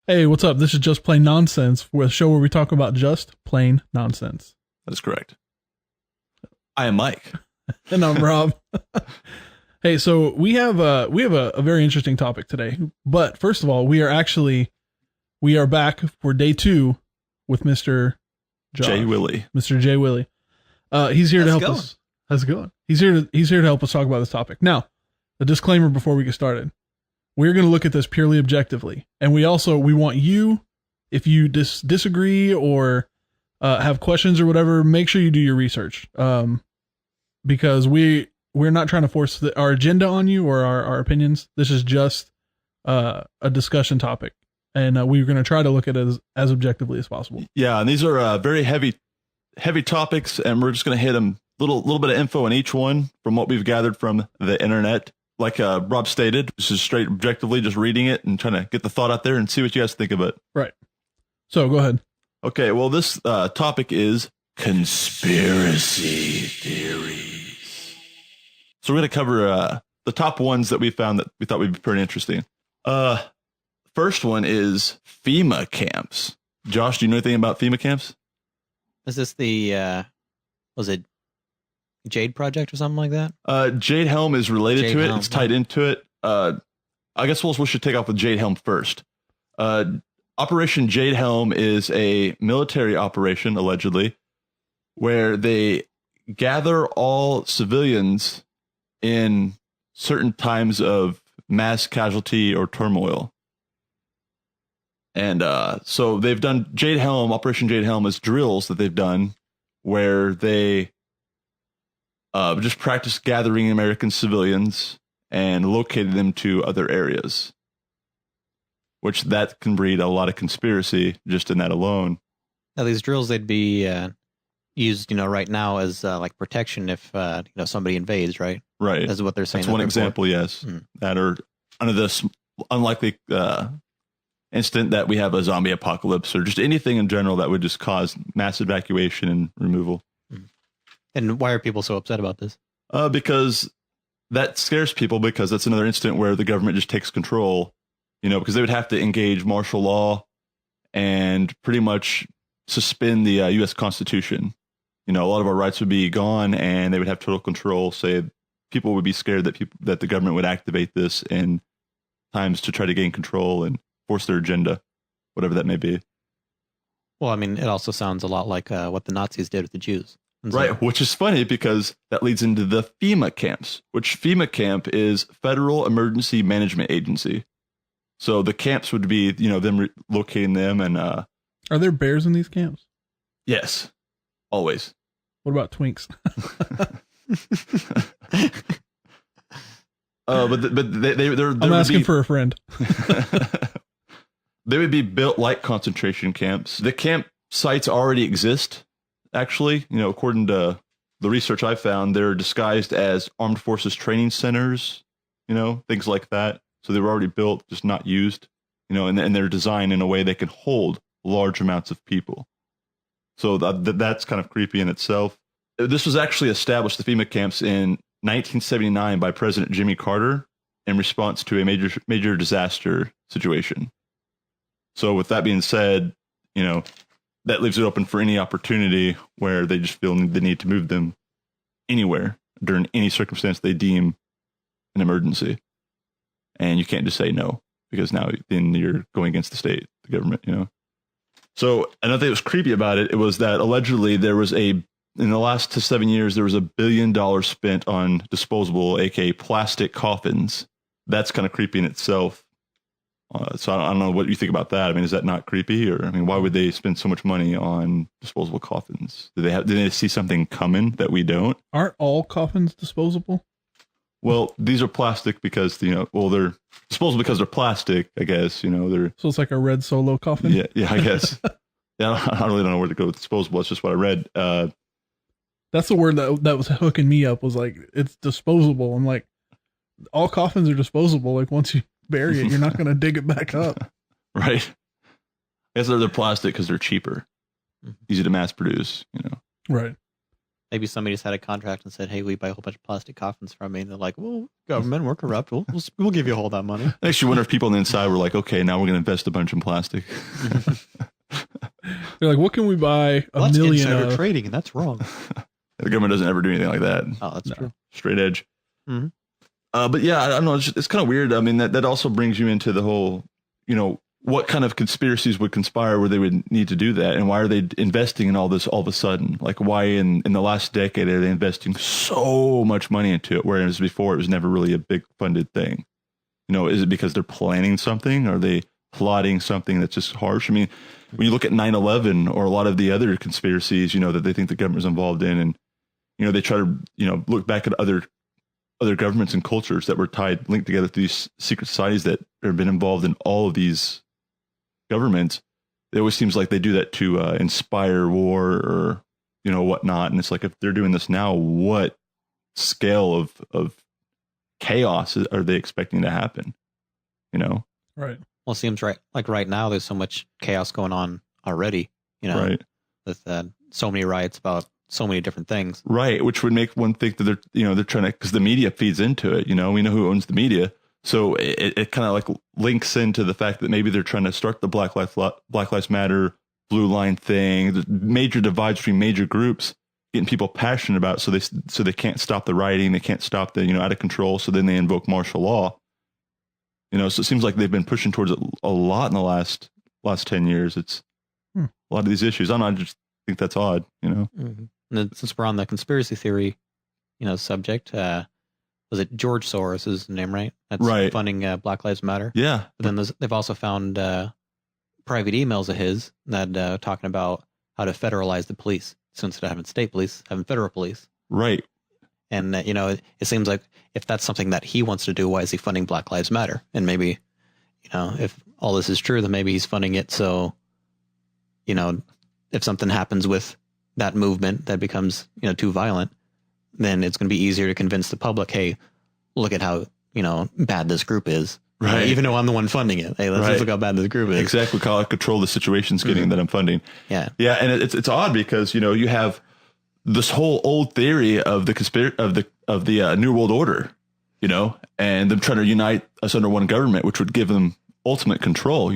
Hey, what's up? This is Just Plain Nonsense, a show where we talk about just plain nonsense. That is correct. I am Mike. And I'm Rob. Hey, so we have a very interesting topic today. But first of all, we are back for day 2 with Mr. Josh, Jay Willie. Mr. Jay Willie. He's here to help us. How's it going? He's here to help us talk about this topic. Now, a disclaimer before we get started. We're going to look at this purely objectively. And we want you, if you disagree or have questions or whatever, make sure you do your research. Because we're not trying to force our agenda on you or our opinions. This is just a discussion topic. And we're going to try to look at it as objectively as possible. Yeah, and these are very heavy topics, and we're just going to hit them little bit of info on each one from what we've gathered from the internet. Like Rob stated, this is straight objectively just reading it and trying to get the thought out there and see what you guys think of it. Right. So go ahead. Okay, well, this topic is conspiracy theories. So we're going to cover the top ones that we found that we thought would be pretty interesting. First one is FEMA camps. Josh, do you know anything about FEMA camps? Is this the, was it Jade Project or something like that? Jade Helm is related Jade to it. Helm. It's tied into it. I guess we should take off with Jade Helm first. Operation Jade Helm is a military operation, allegedly, where they gather all civilians in certain times of mass casualty or turmoil. And so they've done Operation Jade Helm is drills that they've done where they just practice gathering American civilians and locating them to other areas, which that can breed a lot of conspiracy just in that alone. Now, these drills, they'd be used, right now as like protection if, somebody invades, right? Right. That's what they're saying. That's one example, yes. That are under this unlikely instant that we have a zombie apocalypse or just anything in general that would just cause mass evacuation and removal. And why are people so upset about this? Because that scares people, because that's another instant where the government just takes control, because they would have to engage martial law and pretty much suspend the U.S. Constitution. A lot of our rights would be gone and they would have total control. Say people would be scared that the government would activate this in times to try to gain control and force their agenda, whatever that may be. Well, I mean, it also sounds a lot like what the Nazis did with the Jews. Right, which is funny because that leads into the FEMA camps, which FEMA camp is Federal Emergency Management Agency. So the camps would be, them locating them and... Are there bears in these camps? Yes, always. What about twinks? They're I'm asking for a friend. They would be built like concentration camps. The camp sites already exist. Actually, according to the research I found, they're disguised as armed forces training centers, things like that. So they were already built, just not used, and they're designed in a way they can hold large amounts of people. So that's kind of creepy in itself. This was actually established, the FEMA camps, in 1979 by President Jimmy Carter in response to a major disaster situation. So with that being said, that leaves it open for any opportunity where they just feel the need to move them anywhere during any circumstance they deem an emergency. And you can't just say no, because now then you're going against the state, the government, So another thing that was creepy about it was that allegedly there was in the last 7 years, there was $1 billion spent on disposable, aka plastic coffins. That's kind of creepy in itself. So I don't know what you think about that. I mean, is that not creepy? Or, why would they spend so much money on disposable coffins? Did they see something coming that we don't? Aren't all coffins disposable? Well, these are plastic because, they're disposable because they're plastic, I guess, they're... So it's like a red Solo coffin? Yeah, I guess. Yeah, I really don't know where to go with disposable. It's just what I read. That's the word that was hooking me up, was like, it's disposable. I'm like, all coffins are disposable. Like, once you bury it, you're not going to dig it back up. Right. I guess they're plastic because they're cheaper. Easy to mass produce, Right. Maybe somebody just had a contract and said, "Hey, we buy a whole bunch of plastic coffins from me." And they're like, "Well, government, we're corrupt. We'll give you all that money." I actually wonder if people on the inside were like, okay, now we're going to invest a bunch in plastic. They're like, what can we buy That's million insider of? trading, and that's wrong. The government doesn't ever do anything like that. Oh, that's true. Straight edge. Mm-hmm. But yeah, I don't know. It's kind of weird. I mean, that also brings you into the whole, what kind of conspiracies would conspire where they would need to do that? And why are they investing in all this all of a sudden? Like, why in the last decade are they investing so much money into it? Whereas before it was never really a big funded thing. Is it because they're planning something? Are they plotting something that's just harsh? I mean, when you look at 9/11 or a lot of the other conspiracies, that they think the government's involved in, and, they try to, look back at other governments and cultures that were linked together through these secret societies that have been involved in all of these governments. It always seems like they do that to inspire war or, whatnot. And it's like, if they're doing this now, what scale of chaos are they expecting to happen? Right. Well, it seems right now there's so much chaos going on already, right. with so many riots about so many different things. Right. Which would make one think that they're trying to, because the media feeds into it, we know who owns the media. So it kind of like links into the fact that maybe they're trying to start the Black Lives Matter, Blue Line thing, the major divides between major groups, getting people passionate about it, so they can't stop the rioting, they can't stop the, out of control. So then they invoke martial law. So it seems like they've been pushing towards it a lot in the last 10 years. It's a lot of these issues. I don't know, I just think that's odd, Mm-hmm. And then, since we're on the conspiracy theory, subject, was it George Soros is the name, right? That's right. Funding Black Lives Matter. Yeah. But then they've also found private emails of his that talking about how to federalize the police. So instead of having state police, having federal police. Right. And, it seems like if that's something that he wants to do, why is he funding Black Lives Matter? And maybe, if all this is true, then maybe he's funding it so, if something happens with that movement that becomes, too violent, then it's going to be easier to convince the public, hey, look at how, bad this group is. Right. Even though I'm the one funding it. Hey, let's look how bad this group is. Exactly. How I control the situation's getting that I'm funding. Yeah. Yeah. And it's odd because, you have this whole old theory of the New World Order, and them trying to unite us under one government, which would give them ultimate control,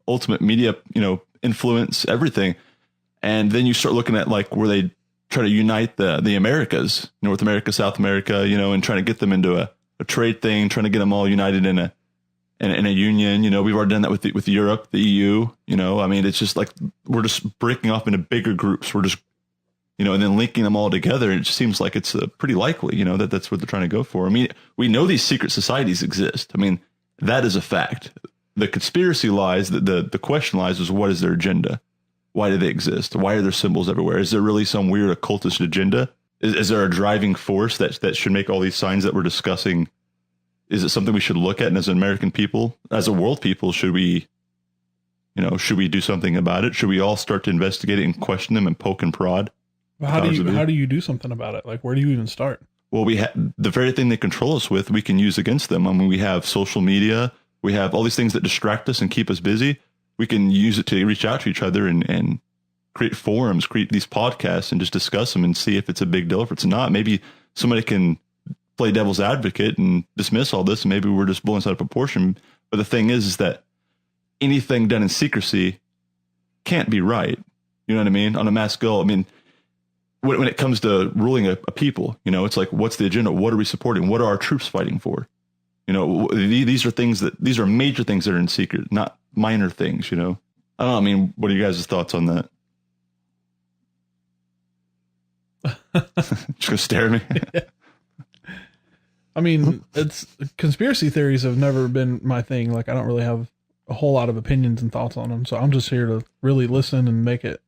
ultimate media, influence, everything. And then you start looking at like where they try to unite the Americas, North America, South America, and trying to get them into a trade thing, trying to get them all united in a union. We've already done that with Europe, the EU. I mean, it's just like we're just breaking off into bigger groups. We're just, and then linking them all together. It just seems like it's pretty likely, that's what they're trying to go for. I mean, we know these secret societies exist. I mean, that is a fact. The conspiracy lies, the question lies is, what is their agenda? Why do they exist? Why are there symbols everywhere? Is there really some weird occultist agenda? Is there a driving force that should make all these signs that we're discussing? Is it something we should look at? And as an American people, as a world people, should we do something about it? Should we all start to investigate it and question them and poke and prod? Well, how do you do something about it? Like, where do you even start? Well, we have the very thing they control us with, we can use against them. I mean, we have social media, we have all these things that distract us and keep us busy. We can use it to reach out to each other and create forums, create these podcasts and just discuss them and see if it's a big deal. If it's not, maybe somebody can play devil's advocate and dismiss all this. And maybe we're just blowing this out of proportion. But the thing is that anything done in secrecy can't be right. You know what I mean? On a mass scale. I mean, when it comes to ruling a people, it's like, what's the agenda? What are we supporting? What are our troops fighting for? These are major things that are in secret, not minor things, I don't know. I mean, what are you guys' thoughts on that? Just gonna stare at me. I mean, conspiracy theories have never been my thing. Like, I don't really have a whole lot of opinions and thoughts on them. So I'm just here to really listen and make it.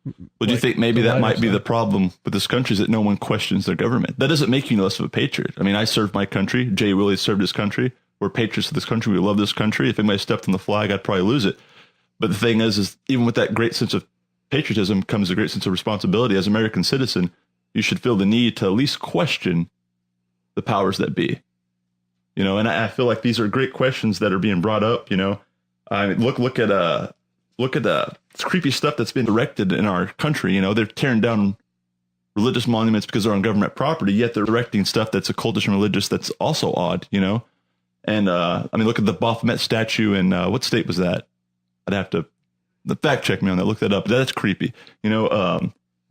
Well, do you think maybe that might be the problem with this country, is that no one questions their government? That doesn't make you less of a patriot. I mean, I served my country. Jay Willie served his country. We're patriots of this country. We love this country. If anybody stepped on the flag, I'd probably lose it. But the thing is even with that great sense of patriotism comes a great sense of responsibility. As an American citizen, you should feel the need to at least question the powers that be. And I feel like these are great questions that are being brought up. I mean, look at the creepy stuff that's been directed in our country. They're tearing down religious monuments because they're on government property, yet they're erecting stuff that's occultish and religious. That's also odd, you know? And, I mean, look at the Baphomet statue in, what state was that? I'd have to fact check me on that, look that up. That's creepy. You know, a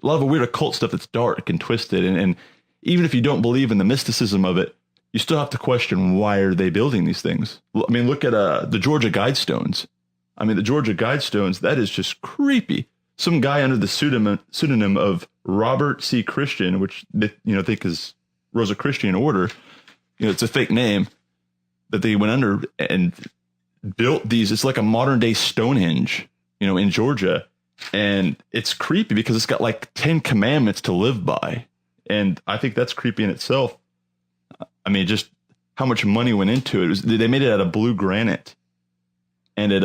lot of weird occult stuff that's dark and twisted. And even if you don't believe in the mysticism of it, you still have to question, why are they building these things? I mean, look at the Georgia Guidestones. I mean, the Georgia Guidestones, that is just creepy. Some guy under the pseudonym of Robert C. Christian, which they, you know, think is Rosicrucian order. You know, it's a fake name that they went under and built these. It's like a modern day Stonehenge, you know, in Georgia. And it's creepy because it's got like 10 commandments to live by. And I think that's creepy in itself. I mean, just how much money went into it. They made it out of blue granite. And it,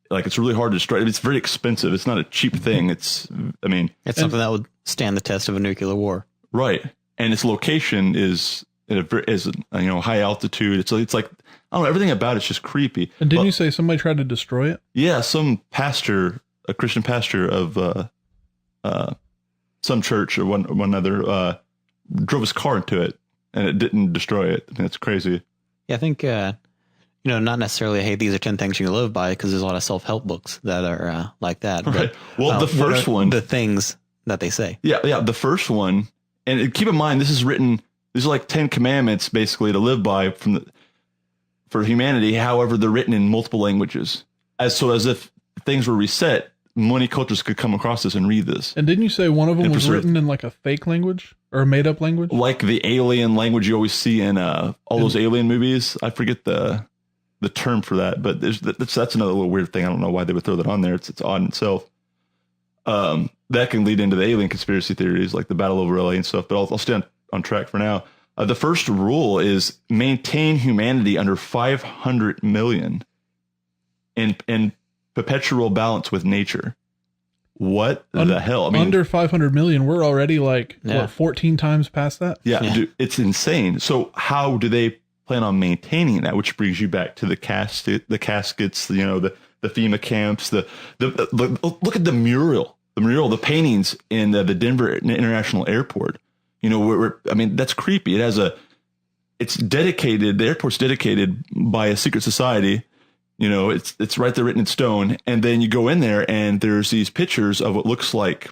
like, it's really hard to destroy. It's very expensive. It's not a cheap thing. It's, I mean, it's something that would stand the test of a nuclear war. Right. And its location is you know, high altitude. It's like, I don't know, everything about it's just creepy. And didn't you say somebody tried to destroy it? Yeah. Some pastor, a Christian pastor of, some church or one other, drove his car into it and it didn't destroy it. I mean, that's crazy. Yeah. I think, you know, not necessarily, hey, these are 10 things you can live by, because there's a lot of self-help books that are like that. Right. But, Well, the first one, the things that they say. Yeah. Yeah. The first one, and keep in mind, these are like 10 commandments basically to live by for humanity. However, they're written in multiple languages. As if things were reset, money cultures could come across this and read this. And didn't you say one of them was written in like a fake language or a made up language? Like the alien language you always see in all those alien movies. I forget the term for that, but that's another little weird thing. I don't know why they would throw that on there. It's odd in itself. That can lead into the alien conspiracy theories, like the battle over LA and stuff, but I'll stay on track for now. The first rule is maintain humanity under 500 million in perpetual balance with nature. What the hell? I mean, under 500 million, we're already like, what, 14 times past that? Yeah, dude, it's insane. So how do they plan on maintaining that? Which brings you back to the caskets, you know, the FEMA camps, the look at the mural, the paintings in the Denver International Airport. You know, I mean, that's creepy. It's dedicated. The airport's dedicated by a secret society. You know, it's right there written in stone. And then you go in there and there's these pictures of what looks like,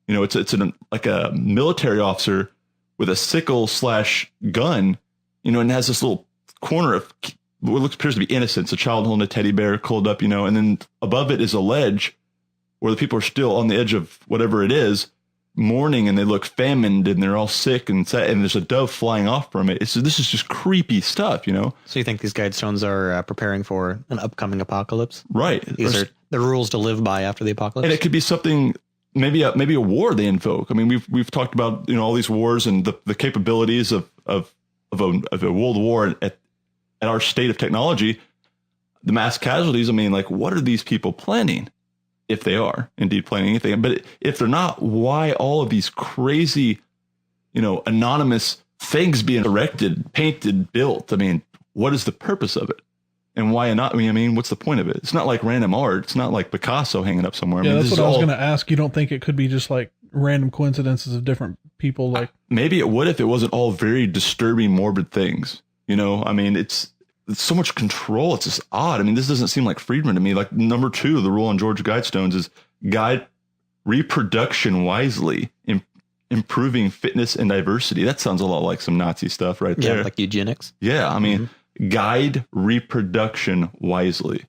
you know, it's like a military officer with a sickle/gun, you know, and has this little corner of what appears to be innocence, a child holding a teddy bear curled up, you know, and then above it is a ledge where the people are still on the edge of whatever it is, mourning, and they look famined and they're all sick and sad, and there's a dove flying off from it. This is just creepy stuff, you know? So you think these Guidestones are preparing for an upcoming apocalypse? Right. These are the rules to live by after the apocalypse? And it could be something, maybe a war they invoke. I mean, we've talked about, you know, all these wars and the capabilities of a world war at our state of technology, the mass casualties. I mean, like, what are these people planning? If they are indeed planning anything, but if they're not, why all of these crazy, you know, anonymous things being erected, painted, built? I mean, what is the purpose of it? And why not? I mean, what's the point of it? It's not like random art. It's not like Picasso hanging up somewhere. Yeah, I mean, that's what I was going to ask. You don't think it could be just like random coincidences of different people? Like, maybe it would if it wasn't all very disturbing, morbid things. You know, I mean, it's so much control. It's just odd. I mean, this doesn't seem like freedom to me. Like, number 2, the rule on Georgia Guidestones is guide reproduction wisely, improving fitness and diversity. That sounds a lot like some Nazi stuff right there. Yeah, like eugenics. Yeah, I mean, guide reproduction wisely.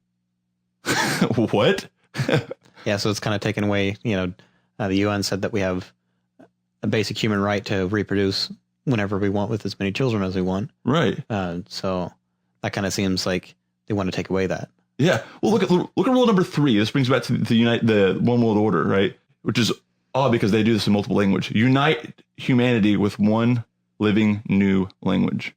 What? Yeah, so it's kind of taken away, you know, the UN said that we have a basic human right to reproduce whenever we want with as many children as we want. Right. So that kind of seems like they want to take away that. Yeah. Well, look at rule number 3. This brings back to the one world order, right? Which is odd because they do this in multiple language. Unite humanity with one living new language.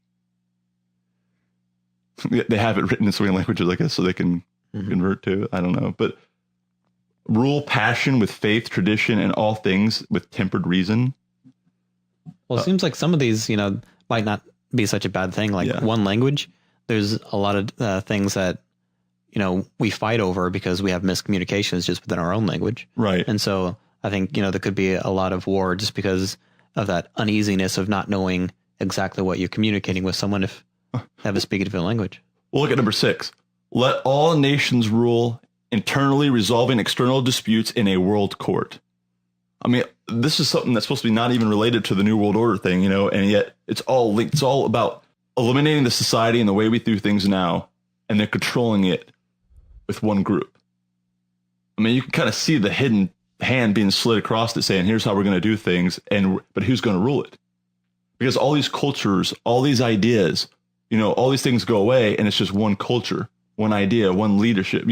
They have it written in so many languages, I guess, so they can convert to. I don't know, but rule passion with faith, tradition, and all things with tempered reason. Well, it seems like some of these, you know, might not be such a bad thing. Like one language. There's a lot of things that, you know, we fight over because we have miscommunications just within our own language. Right. And so I think, you know, there could be a lot of war just because of that uneasiness of not knowing exactly what you're communicating with someone if they have a speak a different language. Well, look at number 6. Let all nations rule internally, resolving external disputes in a world court. I mean, this is something that's supposed to be not even related to the New World Order thing, and yet it's all linked. It's all about eliminating the society and the way we do things now, and then controlling it with one group. I mean, you can kind of see the hidden hand being slid across it saying, here's how we're going to do things. But who's going to rule it? Because all these cultures, all these ideas, all these things go away and it's just one culture, one idea, one leadership.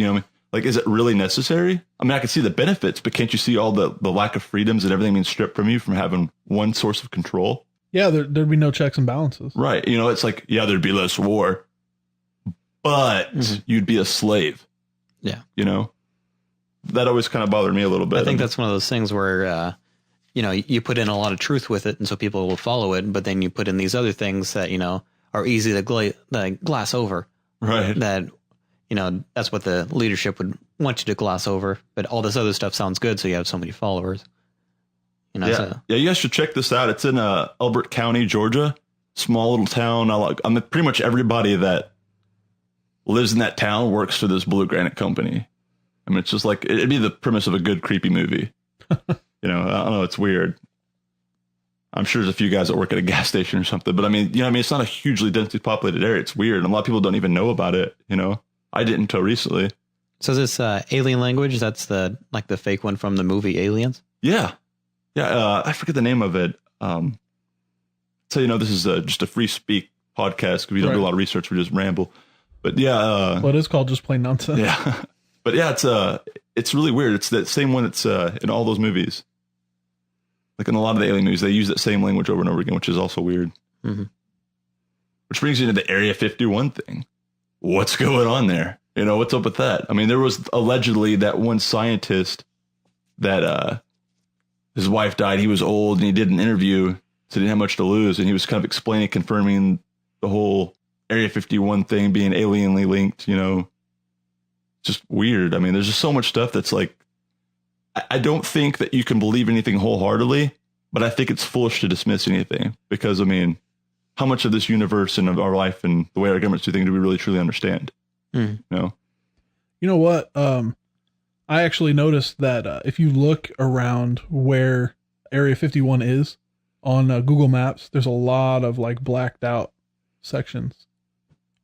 Like, is it really necessary? I mean, I can see the benefits, but can't you see all the lack of freedoms and everything being stripped from you from having one source of control? Yeah, there'd be no checks and balances. Right. It's like, yeah, there'd be less war, but you'd be a slave. Yeah. That always kind of bothered me a little bit. I think that's one of those things where, you put in a lot of truth with it and so people will follow it, but then you put in these other things that, are easy to glass over. Right. That, that's what the leadership would want you to gloss over, but all this other stuff sounds good. So you have so many followers. Yeah, you guys should check this out. It's in Elbert County, Georgia, small little town. Pretty much everybody that lives in that town works for this blue granite company. I mean, it's just like, it'd be the premise of a good, creepy movie. I don't know. It's weird. I'm sure there's a few guys that work at a gas station or something, but it's not a hugely densely populated area. It's weird. And a lot of people don't even know about it. I didn't until recently. So this alien language, that's the fake one from the movie Aliens? Yeah. Yeah. I forget the name of it. So, this is just a free speak podcast because we don't do a lot of research. We just ramble. But yeah. Well, it is called just plain nonsense. Yeah. But yeah, it's really weird. It's that same one that's in all those movies. Like in a lot of the alien movies, they use that same language over and over again, which is also weird. Mm-hmm. Which brings you into the Area 51 thing. What's going on there? What's up with that? I mean, there was allegedly that one scientist that his wife died. He was old and he did an interview, so he didn't have much to lose. And he was kind of explaining, confirming the whole Area 51 thing being alienly linked, just weird. I mean, there's just so much stuff that's like, I don't think that you can believe anything wholeheartedly, but I think it's foolish to dismiss anything because, how much of this universe and of our life and the way our governments do things do we really truly understand? You know what? I actually noticed that if you look around where Area 51 is on Google Maps, there's a lot of like blacked out sections,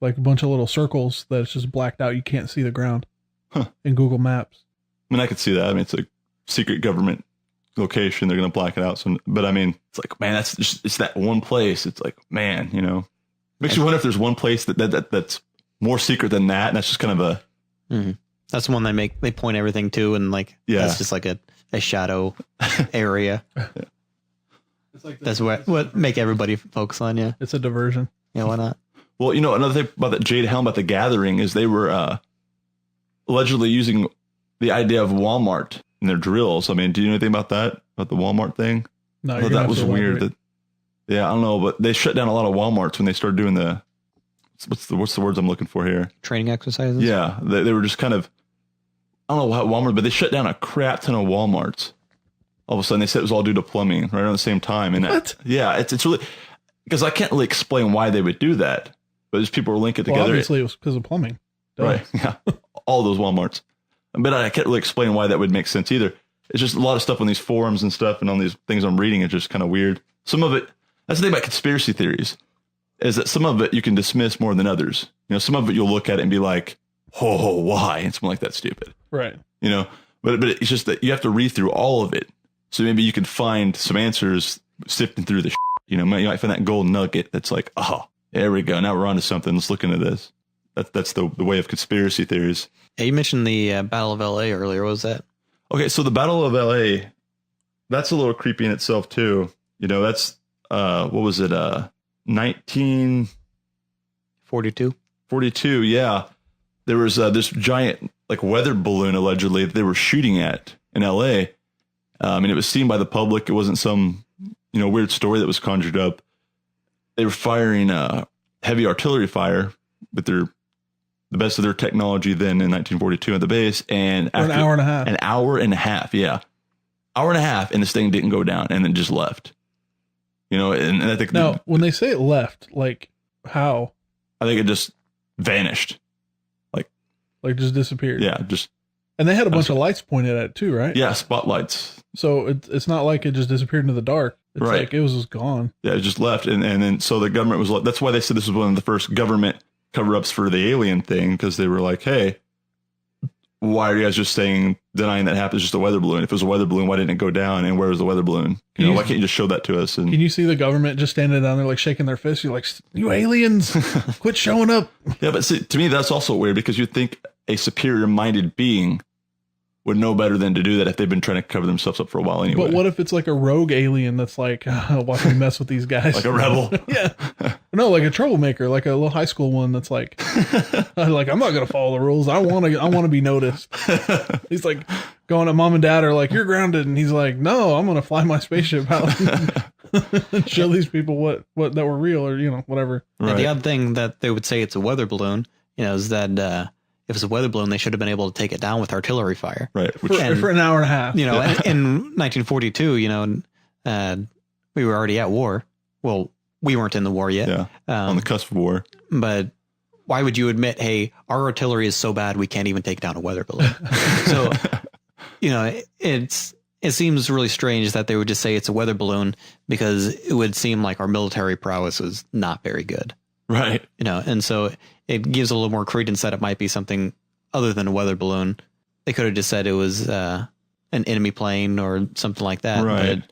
like a bunch of little circles that it's just blacked out. You can't see the ground in Google Maps. I could see that. It's a secret government location. They're going to black it out. But it's like, man, it's that one place. It's like, man, makes you wonder if there's one place that's more secret than that. And that's just kind of a, that's the one they point everything to. And that's just like a shadow area. Yeah. It's like that's what make everybody focus on. Yeah. It's a diversion. Yeah. Why not? Well, another thing about that Jade Helm at the Gathering is they were allegedly using the idea of Walmart in their drills. Do you know anything about that? About the Walmart thing? No, that was weird. I don't know, but they shut down a lot of Walmarts when they started doing what's the words I'm looking for here? Training exercises? Yeah. They were just kind of, I don't know how Walmart, but they shut down a crap ton of Walmarts. All of a sudden they said it was all due to plumbing right around the same time. And what? It's really, because I can't really explain why they would do that, but just people were linking it together. Obviously it was because of plumbing. Duh. Right. Yeah. All those Walmarts. But I can't really explain why that would make sense either. It's just a lot of stuff on these forums and stuff and on these things I'm reading. It's just kind of weird. Some of it, that's the thing about conspiracy theories, is that some of it you can dismiss more than others. Some of it you'll look at it and be like, oh, why? And something like that's stupid. Right. But it's just that you have to read through all of it. So maybe you can find some answers sifting through the shit. You might find that gold nugget that's like, oh, there we go. Now we're on to something. Let's look into this. That's the way of conspiracy theories. Yeah, you mentioned the Battle of LA earlier. What was that? Okay, so the Battle of LA, that's a little creepy in itself too. That's what was it? 1942. 42. Yeah, there was this giant weather balloon allegedly that they were shooting at in LA, and it was seen by the public. It wasn't some weird story that was conjured up. They were firing heavy artillery fire with the best of their technology then in 1942 at the base. And after an hour and a half. An hour and a half, yeah. Hour and a half, and this thing didn't go down, and then just left. and I think now when they say it left, like how? I think it just vanished. Like just disappeared. Yeah, just. And they had a bunch of lights pointed at it too, right? Yeah, spotlights. So it's not like it just disappeared into the dark. It's right. like it was just gone. Yeah, it just left. And then so the government was like, that's why they said this was one of the first government cover-ups for the alien thing, because they were like, hey, why are you guys just denying that happened? It's just a weather balloon. If it was a weather balloon, why didn't it go down? And where was the weather balloon? Why can't you just show that to us? And can you see the government just standing down there like shaking their fists? You're like, you aliens, quit showing up. Yeah, but see, to me, that's also weird, because you'd think a superior-minded being would know better than to do that if they've been trying to cover themselves up for a while anyway. But what if it's like a rogue alien that's like, watch me mess with these guys? Like a rebel? Yeah. No, like a troublemaker, like a little high school one that's like, I'm not going to follow the rules. I want to be noticed. He's like going to mom and dad are like, you're grounded. And he's like, no, I'm going to fly my spaceship out and show these people what that were real or, whatever. Right. And the odd thing that they would say it's a weather balloon, is that, if it's a weather balloon, they should have been able to take it down with artillery fire. Right. For an hour and a half. In 1942, we were already at war. Well, we weren't in the war yet. Yeah. On the cusp of war. But why would you admit, hey, our artillery is so bad we can't even take down a weather balloon? So, it seems really strange that they would just say it's a weather balloon, because it would seem like our military prowess was not very good. Right. And so it gives a little more credence that it might be something other than a weather balloon. They could have just said it was an enemy plane or something like that. Right. But,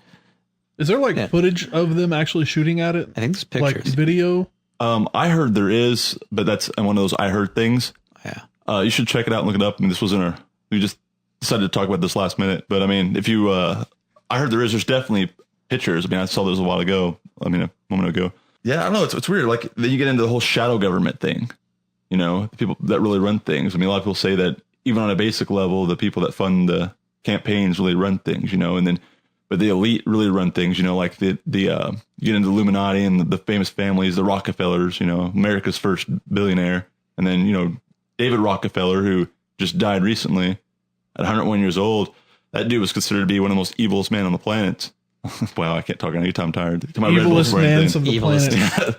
is there footage of them actually shooting at it? I think there's pictures. Like video? I heard there is, but that's one of those I heard things. Yeah. You should check it out and look it up. I mean, this wasn't we just decided to talk about this last minute, but I mean, if you, I heard there's definitely pictures. I mean, I saw those a while ago. I mean, a moment ago. Yeah, I don't know. It's weird. Like, then you get into the whole shadow government thing, the people that really run things. I mean, a lot of people say that even on a basic level, the people that fund the campaigns really run things, but the elite really run things, like you get into the Illuminati and the famous families, the Rockefellers, America's first billionaire. And then, David Rockefeller, who just died recently at 101 years old. That dude was considered to be one of the most evilest men on the planet. Wow, I can't talk anytime I'm tired. Evilest man of the planet. Yeah.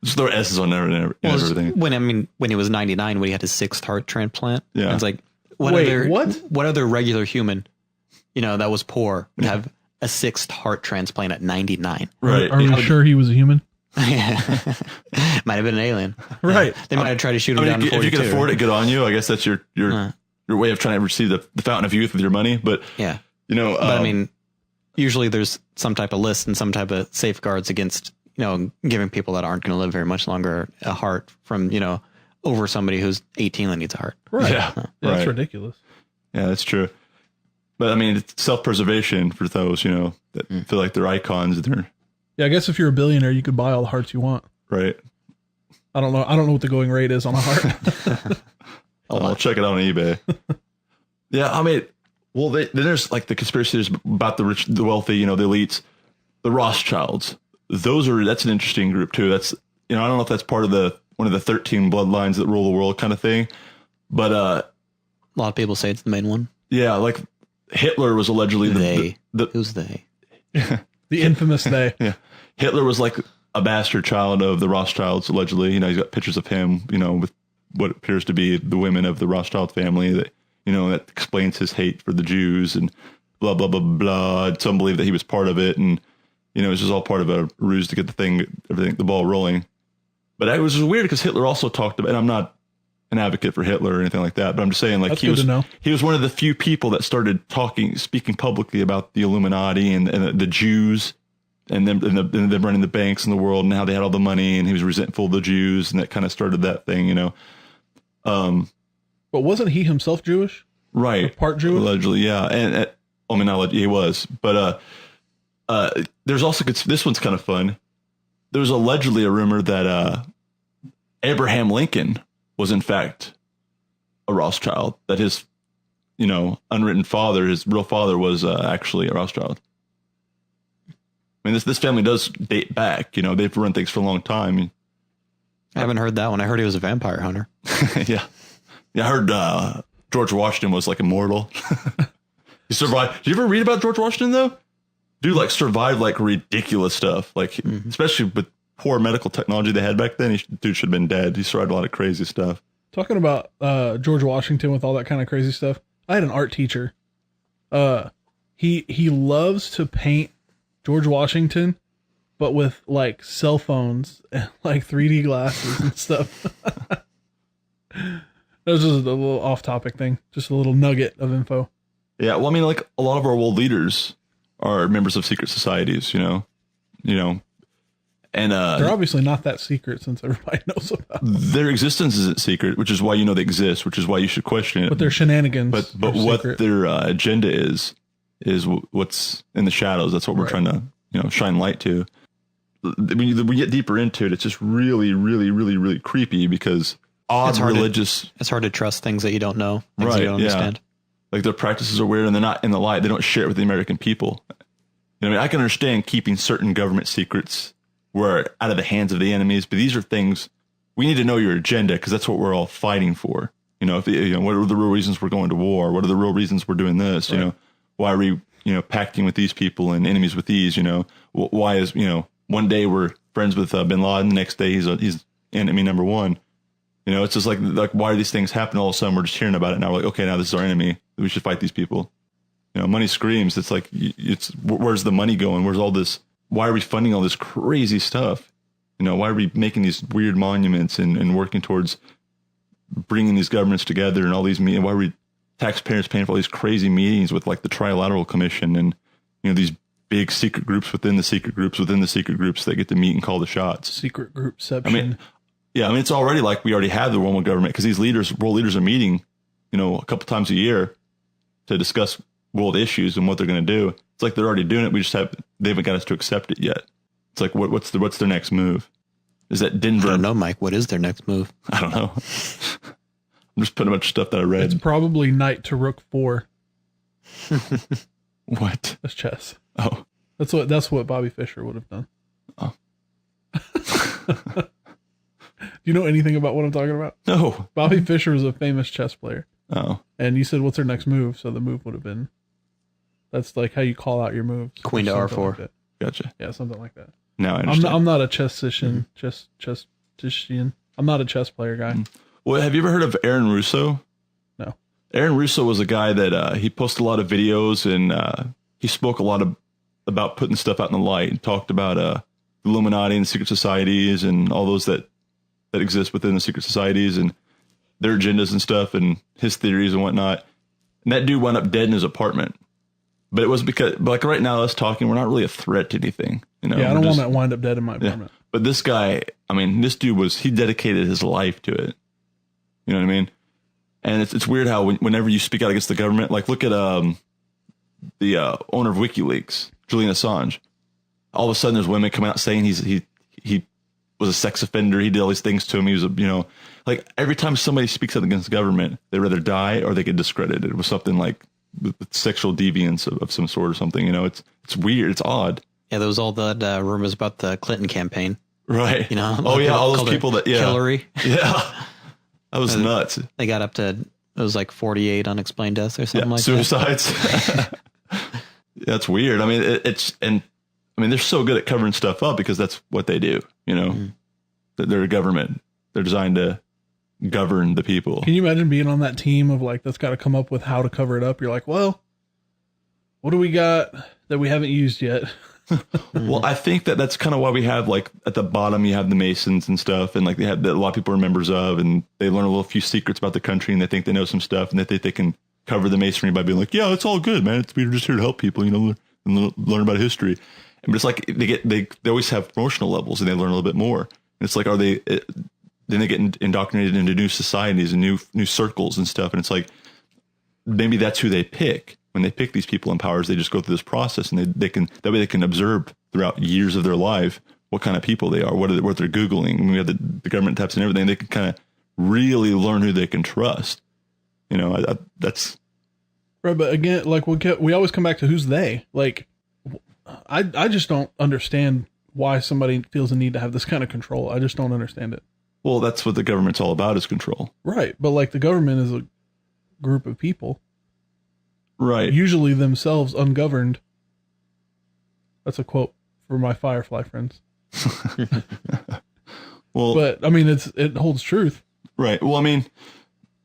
Just throw S's on everything. When he was 99, when he had his 6th heart transplant. Yeah. It's like, what other regular human, that was poor would have a 6th heart transplant at 99? Right. Are we sure he was a human? Yeah. Might have been an alien. Right. They might have tried to shoot him down in 42. If you can afford it, good on you. I guess that's your way of trying to receive the fountain of youth with your money. But, yeah. But I mean, usually there's some type of list and some type of safeguards against, giving people that aren't going to live very much longer a heart from, over somebody who's 18 that needs a heart. Right. Yeah. That's ridiculous. Yeah, that's true. But I mean, it's self-preservation for those, that feel like they're icons. Yeah, I guess if you're a billionaire, you could buy all the hearts you want. Right. I don't know what the going rate is on a heart. I'll check it out on eBay. Yeah, I mean, well, then there's like the conspiracy theories about the rich, the wealthy, the elites, the Rothschilds. That's an interesting group too. That's, I don't know if that's part of one of the 13 bloodlines that rule the world kind of thing, but a lot of people say it's the main one. Yeah, like Hitler was allegedly who's they? The infamous they. Yeah, Hitler was like a bastard child of the Rothschilds allegedly. He's got pictures of him, with what appears to be the women of the Rothschild family that that explains his hate for the Jews and blah blah blah blah. Some believe that he was part of it, and it's just all part of a ruse to get the ball rolling. But it was just weird because Hitler also talked about, and I'm not an advocate for Hitler or anything like that, but I'm just saying, like, he was one of the few people that started speaking publicly about the Illuminati and the Jews and them running the banks in the world and how they had all the money, and he was resentful of the Jews, and that kind of started that thing, But wasn't he himself Jewish? Right. Or part Jewish? Allegedly, yeah. And I mean, he was, but there's also, this one's kind of fun. There was allegedly a rumor that Abraham Lincoln was in fact a Rothschild, that his, unwritten father, his real father was actually a Rothschild. I mean, this family does date back, they've run things for a long time. I haven't heard that one. I heard he was a vampire hunter. Yeah. Yeah, I heard George Washington was like immortal. He survived. Did you ever read about George Washington though? dude like survived like ridiculous stuff, like especially with poor medical technology they had back then. Dude should have been dead. He survived a lot of crazy stuff. Talking about George Washington with all that kind of crazy stuff. I had an art teacher. He loves to paint George Washington, but with like cell phones and like 3D glasses and stuff. That was just a little off-topic thing, just a little nugget of info. Yeah, well, I mean, like a lot of our world leaders are members of secret societies, you know, and they're obviously not that secret since everybody knows about them. Their existence isn't secret, which is why you know they exist, which is why you should question it. But their shenanigans, but what secret. Their agenda is what's in the shadows. That's what we're trying to shine light to. When we get deeper into it, it's just really, really, really, really creepy because odd religious. It's hard to trust things that you don't know, things you don't understand. Like their practices are weird and they're not in the light. They don't share it with the American people. I mean, I can understand keeping certain government secrets where out of the hands of the enemies, but these are things we need to know your agenda because that's what we're all fighting for. What are the real reasons we're going to war? What are the real reasons we're doing this? Right. Why are we, pacting with these people and enemies with these? Why is one day we're friends with Bin Laden, the next day he's enemy number one. It's just like why are these things happening? All of a sudden we're just hearing about it now. We're like, okay, now this is our enemy. We should fight these people. Money screams. It's like, where's the money going? Where's all this? Why are we funding all this crazy stuff? Why are we making these weird monuments and working towards bringing these governments together and all these meetings? Why are we taxpayers paying for all these crazy meetings with like the Trilateral Commission and, these big secret groups within the secret groups within the secret groups that get to meet and call the shots? Secret groupception. I mean, it's already like we already have the world government because these world leaders are meeting, a couple times a year to discuss world issues and what they're going to do. It's like they're already doing it. They haven't got us to accept it yet. It's like, what's their next move? Is that Denver? I don't know, Mike. What is their next move? I don't know. I'm just putting a bunch of stuff that I read. It's probably knight to rook 4. What? That's chess. Oh, that's what Bobby Fischer would have done. Oh. Do you know anything about what I'm talking about? No. Bobby Fischer was a famous chess player. Oh. And you said, what's their next move? So the move would have been, that's like how you call out your moves. Queen to R4. Like Gotcha. Yeah, something like that. Now I understand. I'm not a chessician. Chessician. I'm not a chess player guy. Well, have you ever heard of Aaron Russo? No. Aaron Russo was a guy that he posted a lot of videos and he spoke a lot about putting stuff out in the light and talked about the Illuminati and secret societies and all those that exist within the secret societies and their agendas and stuff and his theories and whatnot. And that dude wound up dead in his apartment. But it was because, like right now, us talking, we're not really a threat to anything. Yeah, I don't want to wind up dead in my apartment. Yeah. But this guy, I mean, this dude he dedicated his life to it. You know what I mean? And it's weird how whenever you speak out against the government, like look at the owner of WikiLeaks, Julian Assange. All of a sudden, there's women coming out saying he was a sex offender. He did all these things to him. He was like every time somebody speaks out against the government, they rather die or they get discredited with something like with sexual deviance of some sort or something. It's weird. It's odd. Yeah, there was all that rumors about the Clinton campaign. Right. Oh yeah, all those people that Hillary. Yeah. That was nuts. They got up to, it was like 48 unexplained deaths or something like suicides. That. That's weird. I mean, they're so good at covering stuff up because that's what they do. They're a government. They're designed to govern the people. Can you imagine being on that team of like, that's got to come up with how to cover it up? You're like, well, what do we got that we haven't used yet? Well, I think that's kind of why we have like at the bottom, you have the Masons and stuff. And like they have that a lot of people are members of, and they learn a few secrets about the country and they think they know some stuff and that they can cover the Masonry by being like, yeah, it's all good, man. We're just here to help people, and learn about history. But it's like they always have promotional levels and they learn a little bit more. And it's like, then they get indoctrinated into new societies and new circles and stuff. And it's like, maybe that's who they pick. When they pick these people in powers, they just go through this process and that way they can observe throughout years of their life what kind of people they are, what they're Googling. And we have the government taps and everything. They can kind of really learn who they can trust. That's right. But again, like we always come back to who's they. Like, I just don't understand why somebody feels a need to have this kind of control. I just don't understand it. Well, that's what the government's all about, is control. Right. But like the government is a group of people. Right. Usually themselves ungoverned. That's a quote for my Firefly friends. Well, but I mean, it holds truth. Right. Well, I mean,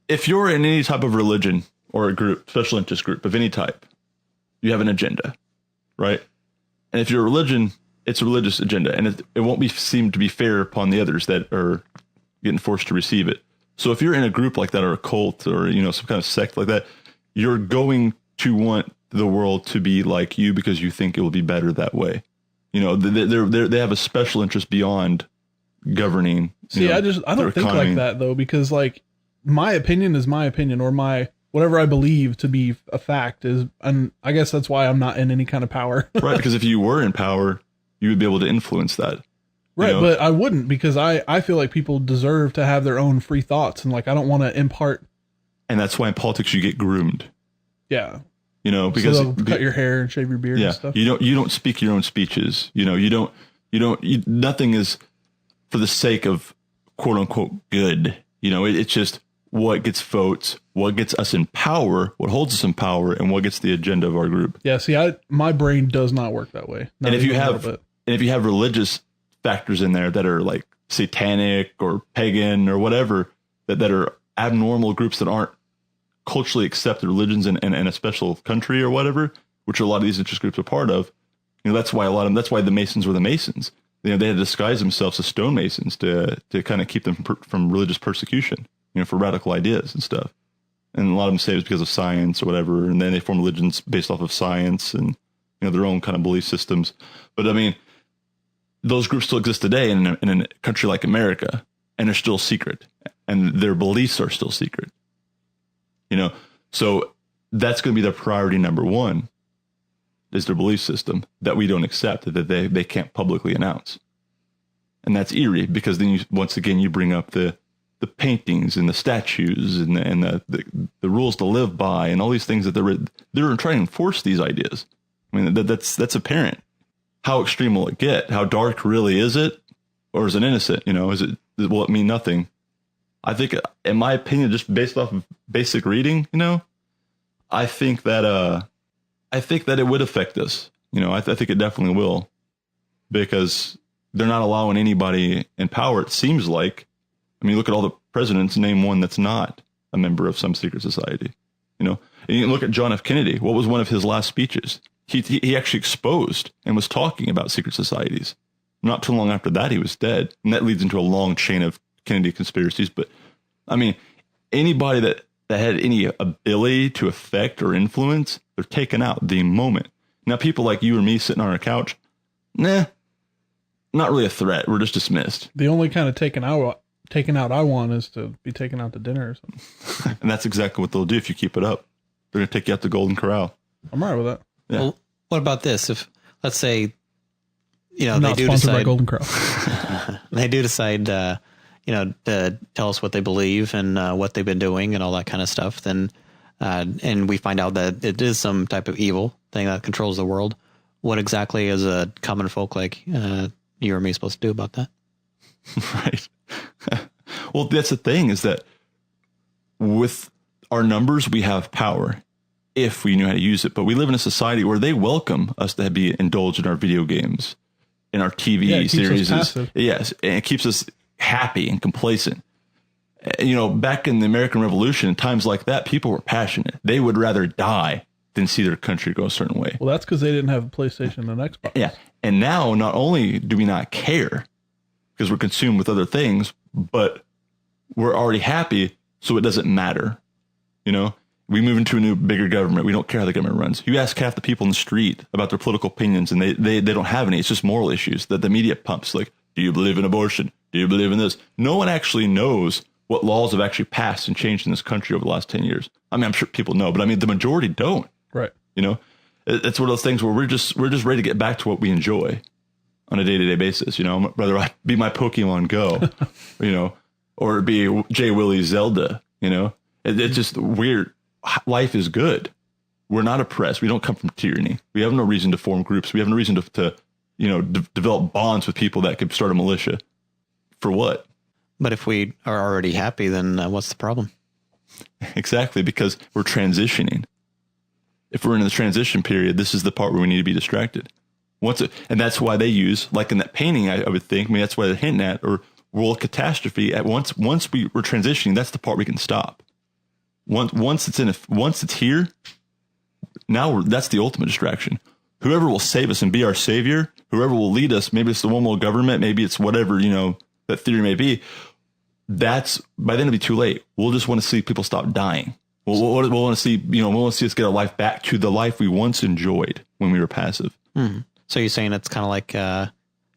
if you're in any type of religion or a group, special interest group of any type, you have an agenda, right? And if you're a religion, it's a religious agenda, and it won't be seem to be fair upon the others that are getting forced to receive it. So if you're in a group like that, or a cult, or some kind of sect like that, you're going to want the world to be like you because you think it will be better that way. They have a special interest beyond governing. See, I don't think like that though, because like my opinion is my opinion, or my whatever I believe to be a fact is, and I guess that's why I'm not in any kind of power. Right, because if you were in power, you would be able to influence that. Right, but I wouldn't, because I feel like people deserve to have their own free thoughts, and like I don't want to impart. And that's why in politics you get groomed. Yeah. Because so cut your hair and shave your beard and stuff. You don't speak your own speeches. Nothing is for the sake of quote unquote good. It's just what gets votes, what gets us in power, what holds us in power, and what gets the agenda of our group. Yeah. See, my brain does not work that way. And if you have religious factors in there that are like satanic or pagan or whatever, that are abnormal groups that aren't culturally accepted religions in a special country or whatever, which a lot of these interest groups are part of, that's why that's why the Masons were the Masons. They had to disguise themselves as stonemasons to kind of keep them from religious persecution, for radical ideas and stuff. And a lot of them say it was because of science or whatever, and then they form religions based off of science and their own kind of belief systems. But I mean, those groups still exist today in a country like America, and they're still secret, and their beliefs are still secret. So that's going to be their priority number one, is their belief system that we don't accept, that they can't publicly announce. And that's eerie, because then once again you bring up the paintings and the statues and the rules to live by and all these things that they're trying to enforce these ideas. I mean, that's apparent. How extreme will it get? How dark really is it? Or is it innocent? Will it mean nothing? I think, in my opinion, just based off of basic reading, I think that it would affect us. I think it definitely will, because they're not allowing anybody in power. It seems like, I mean, look at all the presidents, name one that's not a member of some secret society. And you look at John F. Kennedy. What was one of his last speeches? He actually exposed and was talking about secret societies. Not too long after that, he was dead. And that leads into a long chain of Kennedy conspiracies. But I mean, anybody that had any ability to affect or influence, they're taken out the moment. Now, people like you or me sitting on our couch, not really a threat. We're just dismissed. The only kind of taken out I want is to be taken out to dinner or something. And that's exactly what they'll do if you keep it up. They're going to take you out to Golden Corral. I'm all right with that. Yeah. Well, what about this? If, let's say, not they do sponsored decide, by Golden Corral. they do decide, to tell us what they believe and what they've been doing and all that kind of stuff, then, and we find out that it is some type of evil thing that controls the world. What exactly is a common folk like you or me supposed to do about that? Right. Well, that's the thing, is that with our numbers, we have power if we knew how to use it. But we live in a society where they welcome us to be indulged in our video games, in our TV series. Yes, and it keeps us happy and complacent. Back in the American Revolution, in times like that, people were passionate. They would rather die than see their country go a certain way. Well, that's because they didn't have a PlayStation and an Xbox. Yeah. And now, not only do we not care because we're consumed with other things, but we're already happy, so it doesn't matter. We move into a new, bigger government. We don't care how the government runs. You ask half the people in the street about their political opinions, and they don't have any. It's just moral issues that the media pumps. Like, do you believe in abortion? Do you believe in this? No one actually knows what laws have actually passed and changed in this country over the last 10 years. I mean, I'm sure people know, but I mean, the majority don't. Right. It's one of those things where we're just ready to get back to what we enjoy on a day-to-day basis. Whether I be my Pokemon Go, or it be J. Willie's Zelda, it's just weird. Life is good. We're not oppressed. We don't come from tyranny. We have no reason to form groups. We have no reason to develop bonds with people that could start a militia. For what? But if we are already happy, then what's the problem? Exactly, because we're transitioning. If we're in the transition period, this is the part where we need to be distracted. And that's why they use, like in that painting, I would think, I mean, that's why they're hinting at, or world catastrophe. Once we're transitioning, that's the part we can stop. Once it's here, now that's the ultimate distraction. Whoever will save us and be our savior, whoever will lead us, maybe it's the one world government, maybe it's whatever, that theory may be. That's by then it'll be too late. We'll just want to see people stop dying. We'll want to see, we'll see us get our life back to the life we once enjoyed when we were passive. Mm-hmm. So you're saying it's kind of like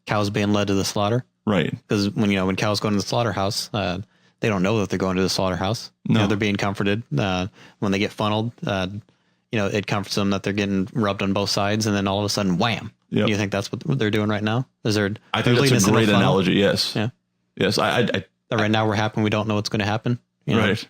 cows being led to the slaughter, right? Because when cows go into the slaughterhouse, they don't know that they're going to the slaughterhouse. No, they're being comforted when they get funneled. It comforts them that they're getting rubbed on both sides, and then all of a sudden, wham! Yep. You think that's what they're doing right now? I think that's a great analogy. Yes. Yeah. Yes. Right now we're happy. We don't know what's going to happen. Right.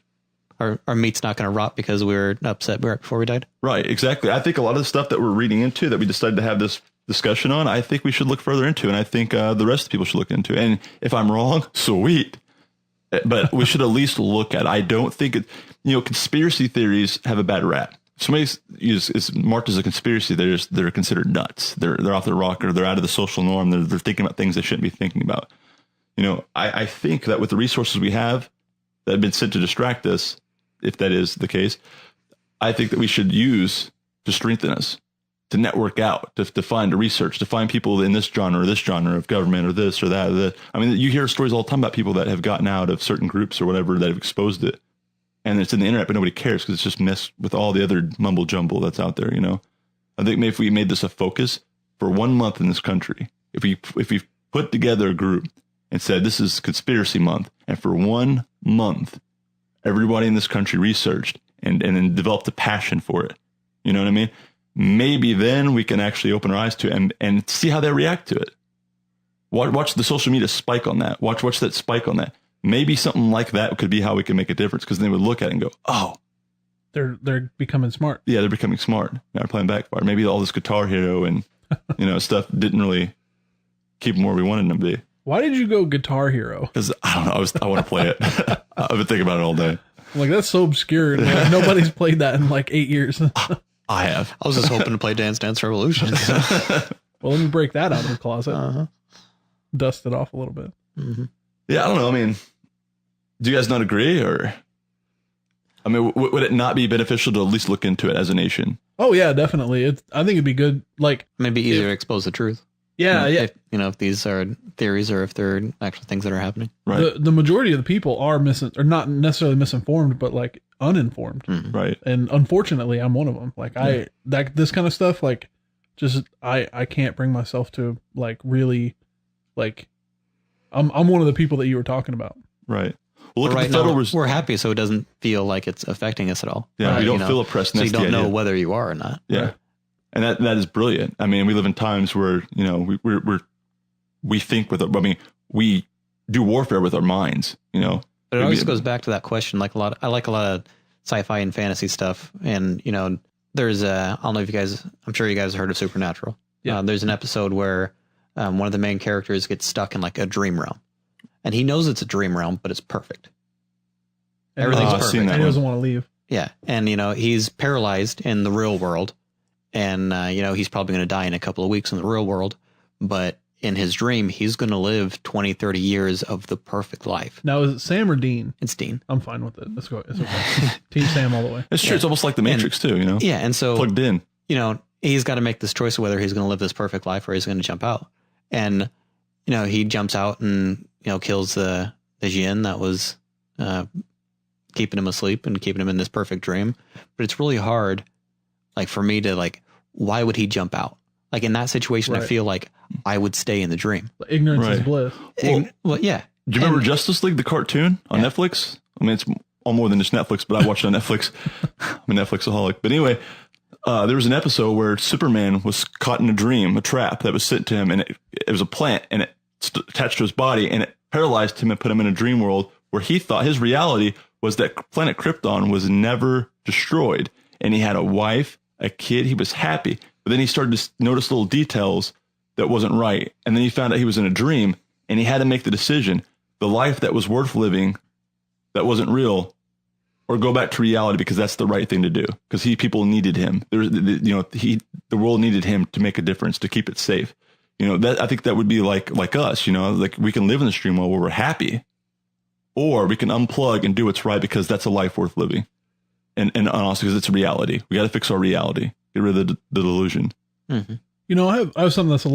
Our meat's not going to rot because we were upset right before we died. Right. Exactly. I think a lot of the stuff that we're reading into that we decided to have this discussion on, I think we should look further into, and I think the rest of the people should look into. And if I'm wrong, sweet. But we should at least look at it. I don't think conspiracy theories have a bad rap. Somebody is marked as a conspiracy. They're considered nuts. They're off their rocker. They're out of the social norm. They're thinking about things they shouldn't be thinking about. I think that with the resources we have that have been sent to distract us, if that is the case, I think that we should use to strengthen us, to network out, to find, to research, to find people in this genre of government or this or that. I mean, you hear stories all the time about people that have gotten out of certain groups or whatever that have exposed it. And it's in the internet, but nobody cares because it's just messed with all the other mumble jumble that's out there. I think maybe if we made this a focus for 1 month in this country, if we put together a group and said, this is conspiracy month. And for 1 month, everybody in this country researched and then developed a passion for it. You know what I mean? Maybe then we can actually open our eyes to it and see how they react to it. Watch the social media spike on that. Watch that spike on that. Maybe something like that could be how we can make a difference, because they would look at it and go, oh, they're becoming smart. Yeah, they're becoming smart. Now they're playing backfire. Maybe all this Guitar Hero and stuff didn't really keep them where we wanted them to be. Why did you go Guitar Hero? Because I don't know. I want to play it. I've been thinking about it all day. Like, that's so obscure. Like, nobody's played that in like 8 years. I have. I was just hoping to play Dance Dance Revolution. Well, let me break that out of the closet. Dust it off a little bit. Mm-hmm. Yeah, I don't know. I mean, do you guys not agree? Or, I mean, would it not be beneficial to at least look into it as a nation? Oh, yeah, definitely. I think it'd be good. Like, maybe easier to expose the truth. Yeah, yeah. If these are theories or if they're actual things that are happening. Right. The majority of the people are not necessarily misinformed, but like uninformed. Mm-hmm. Right. And unfortunately, I'm one of them. Like this kind of stuff, like just I can't bring myself to like really like I'm one of the people that you were talking about. Right. Well, look at the federal we're happy, so it doesn't feel like it's affecting us at all. Yeah, we don't feel oppressed. So you don't know whether you are or not. Yeah. Right. And that is brilliant. I mean, we live in times where, we think we do warfare with our minds, But it always goes back to that question. I like a lot of sci-fi and fantasy stuff. And, there's I don't know if I'm sure you guys have heard of Supernatural. Yeah. There's an episode where one of the main characters gets stuck in like a dream realm. And he knows it's a dream realm, but it's perfect. Everything's perfect. And he doesn't want to leave. Yeah. And, he's paralyzed in the real world. And, he's probably going to die in a couple of weeks in the real world. But in his dream, he's going to live 20, 30 years of the perfect life. Now, is it Sam or Dean? It's Dean. I'm fine with it. Let's go. It's okay. Team Sam all the way. It's true. Yeah. It's almost like the Matrix too, Yeah. And so plugged in, he's got to make this choice of whether he's going to live this perfect life or he's going to jump out. And, he jumps out and, kills the Jinn that was keeping him asleep and keeping him in this perfect dream. But it's really hard, like, for me to why would he jump out? Like, in that situation, right. I feel like I would stay in the dream. Ignorance is bliss. Well, yeah. Do you remember Justice League, the cartoon on Netflix? I mean, it's all more than just Netflix, but I watched it on Netflix. I'm a Netflixaholic. But anyway, there was an episode where Superman was caught in a dream, a trap that was sent to him, and it was a plant, and it attached to his body, and it paralyzed him and put him in a dream world where he thought his reality was that planet Krypton was never destroyed, and he had a wife, a kid. He was happy, but then he started to notice little details that wasn't right, and then he found out he was in a dream, and he had to make the decision: the life that was worth living, that wasn't real, or go back to reality because that's the right thing to do. Because people needed him. The world needed him to make a difference, to keep it safe. I think that would be like us. Like we can live in the stream world where we're happy, or we can unplug and do what's right because that's a life worth living. And honestly, because it's a reality. We got to fix our reality. Get rid of the delusion. Mm-hmm. I have something that's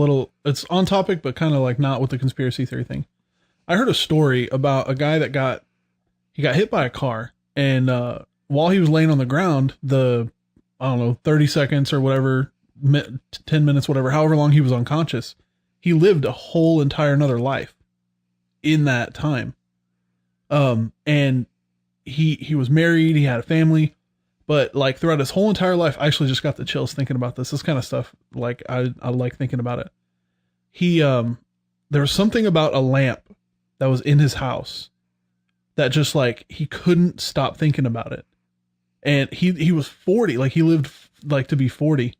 it's on topic, but kind of like not with the conspiracy theory thing. I heard a story about a guy that got hit by a car, and while he was laying on the ground, 30 seconds or whatever, 10 minutes, whatever, however long he was unconscious, he lived a whole entire another life in that time. And he was married, he had a family, but like throughout his whole entire life, I actually just got the chills thinking about this kind of stuff. Like I like thinking about it. There was something about a lamp that was in his house that just like, he couldn't stop thinking about it. And he was 40, like he lived like to be 40.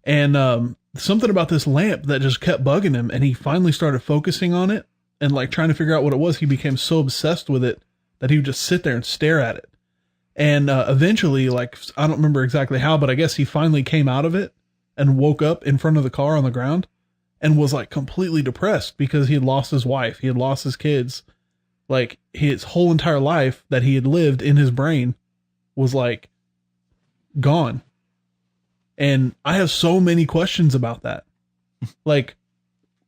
And, something about this lamp that just kept bugging him. And he finally started focusing on it and like trying to figure out what it was. He became so obsessed with it that he would just sit there and stare at it. And, eventually, like, I don't remember exactly how, but I guess he finally came out of it and woke up in front of the car on the ground and was like completely depressed because he had lost his wife. He had lost his kids. Like his whole entire life that he had lived in his brain was like gone. And I have so many questions about that. Like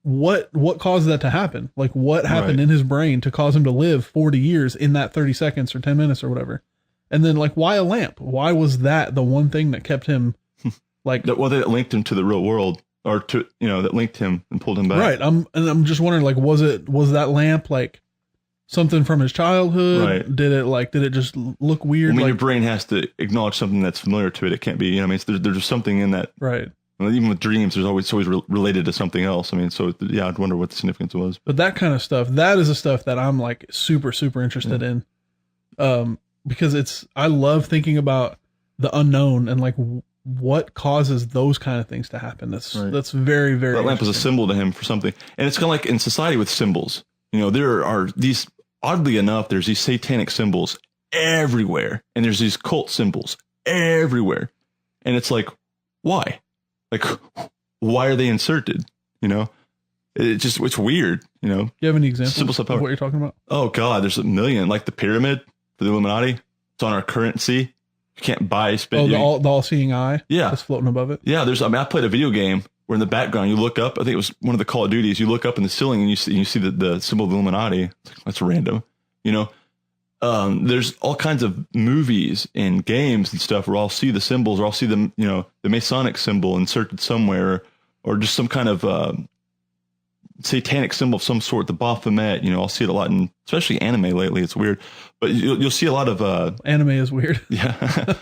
what caused that to happen? Like what happened in his brain to cause him to live 40 years in that 30 seconds or 10 minutes or whatever? And then like, why a lamp? Why was that the one thing that kept him like, that linked him to the real world, or to, that linked him and pulled him back. Right. I'm just wondering, like, was that lamp like something from his childhood? Right. Did it just look weird? I mean, like, your brain has to acknowledge something that's familiar to it. It can't be, there's just something in that. Right. Even with dreams, there's always related to something else. I mean, so yeah, I'd wonder what the significance was. But that kind of stuff, that is the stuff that I'm like super, super interested in. Because I love thinking about the unknown and like what causes those kind of things to happen. That's very, very. That lamp is a symbol to him for something. And it's kind of like in society with symbols, there are these, oddly enough, there's these satanic symbols everywhere, and there's these cult symbols everywhere. And it's like, why? Like, why are they inserted? It's weird, Do you have any examples of what you're talking about? Oh God, there's a million. Like the pyramid for the Illuminati. It's on our currency. You can't buy, spend. Oh, the all-seeing eye. Yeah. That's floating above it. Yeah. I played a video game where in the background you look up. I think it was one of the Call of Duties. You look up in the ceiling and you see the symbol of the Illuminati. It's like, that's random. There's all kinds of movies and games and stuff where I'll see the symbols, or I'll see them, the Masonic symbol inserted somewhere, or just some kind of satanic symbol of some sort, the Baphomet. I'll see it a lot in especially anime lately. It's weird, but you'll see a lot of anime is weird. Yeah.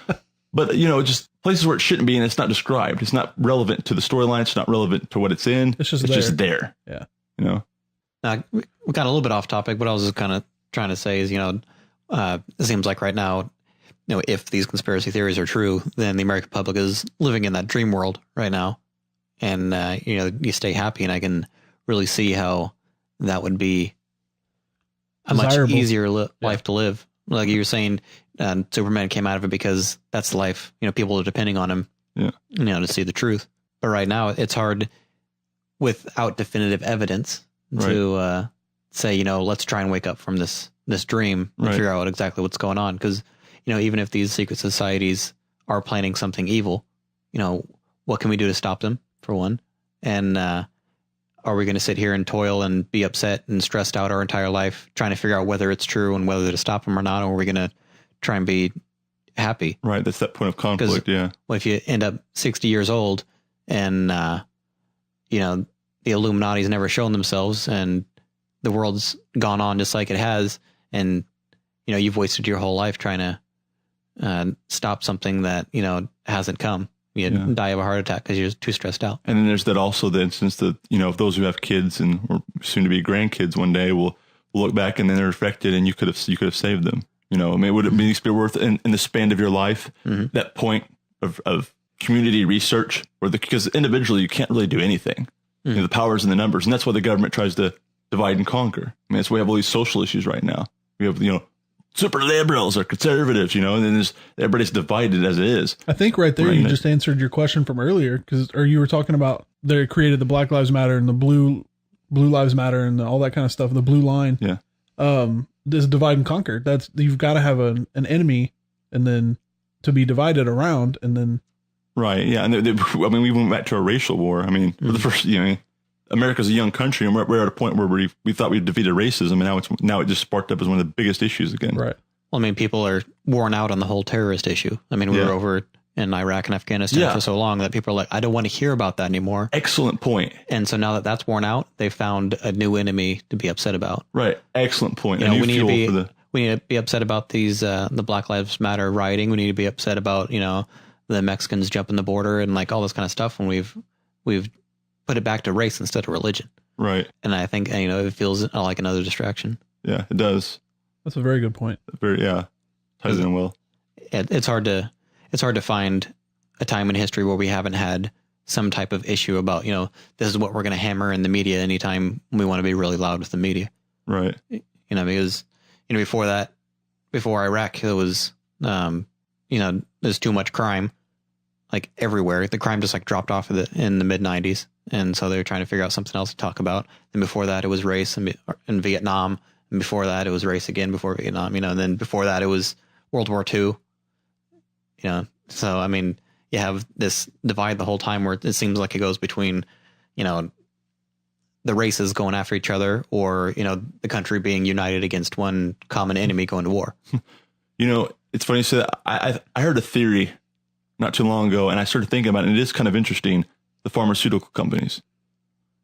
But just places where it shouldn't be, and it's not described. It's not relevant to the storyline. It's not relevant to what it's in. It's just there. Yeah. Now, we got a little bit off topic, but I was just kind of trying to say is, it seems like right now, if these conspiracy theories are true, then the American public is living in that dream world right now. And, you stay happy, and I can really see how that would be a desirable, much easier life to live. Like you were saying, Superman came out of it because that's the life, people are depending on him, to see the truth. But right now it's hard without definitive evidence to say, let's try and wake up from this dream and figure out exactly what's going on. Because, even if these secret societies are planning something evil, what can we do to stop them, for one? And are we going to sit here and toil and be upset and stressed out our entire life trying to figure out whether it's true and whether to stop them or not? Or are we going to try and be happy? Right. That's that point of conflict. Yeah. Well, if you end up 60 years old and, the Illuminati's never shown themselves and the world's gone on just like it has, and, you've wasted your whole life trying to stop something that, hasn't come. You die of a heart attack because you're too stressed out. And then there's also the instance that, if those who have kids and or soon to be grandkids one day will look back and then they're affected, and you could have saved them. Would it at least be worth in the span of your life, that point of community research, because individually you can't really do anything. The power's in the numbers, and that's why the government tries to divide and conquer. That's why we have all these social issues right now. We have, super liberals or conservatives, and then everybody's divided as it is. I think right there you just answered your question from earlier, or you were talking about they created the Black Lives Matter and the Blue Lives Matter and all that kind of stuff, the blue line. Yeah. This divide and conquer. That's, you've got to have an enemy, and then to be divided around, and then. Right. Yeah. And we went back to a racial war. I mean, for the first, America's a young country, and we're at a point where we thought we defeated racism, and now it just sparked up as one of the biggest issues again. Right. Well, I mean, people are worn out on the whole terrorist issue. I mean, we were over in Iraq and Afghanistan for so long that people are like, I don't want to hear about that anymore. Excellent point. And so now that that's worn out, they found a new enemy to be upset about. Right. Excellent point. We need to be upset about these the Black Lives Matter rioting. We need to be upset about the Mexicans jumping the border and like all this kind of stuff. When we've put it back to race instead of religion. Right. And I think it feels like another distraction. Yeah, it does. That's a very good point. Ties in well. It's hard to find a time in history where we haven't had some type of issue about, this is what we're going to hammer in the media anytime we want to be really loud with the media. Right. Because, before Iraq, there was, there's too much crime, like everywhere. The crime just like dropped off in the mid 90s. And so they were trying to figure out something else to talk about. And before that, it was race in Vietnam. And before that, it was race again before Vietnam, and then before that, it was World War II. So, I mean, you have this divide the whole time where it seems like it goes between, the races going after each other, or, the country being united against one common enemy going to war. It's funny you say that. I heard a theory not too long ago, and I started thinking about it, and it is kind of interesting, the pharmaceutical companies.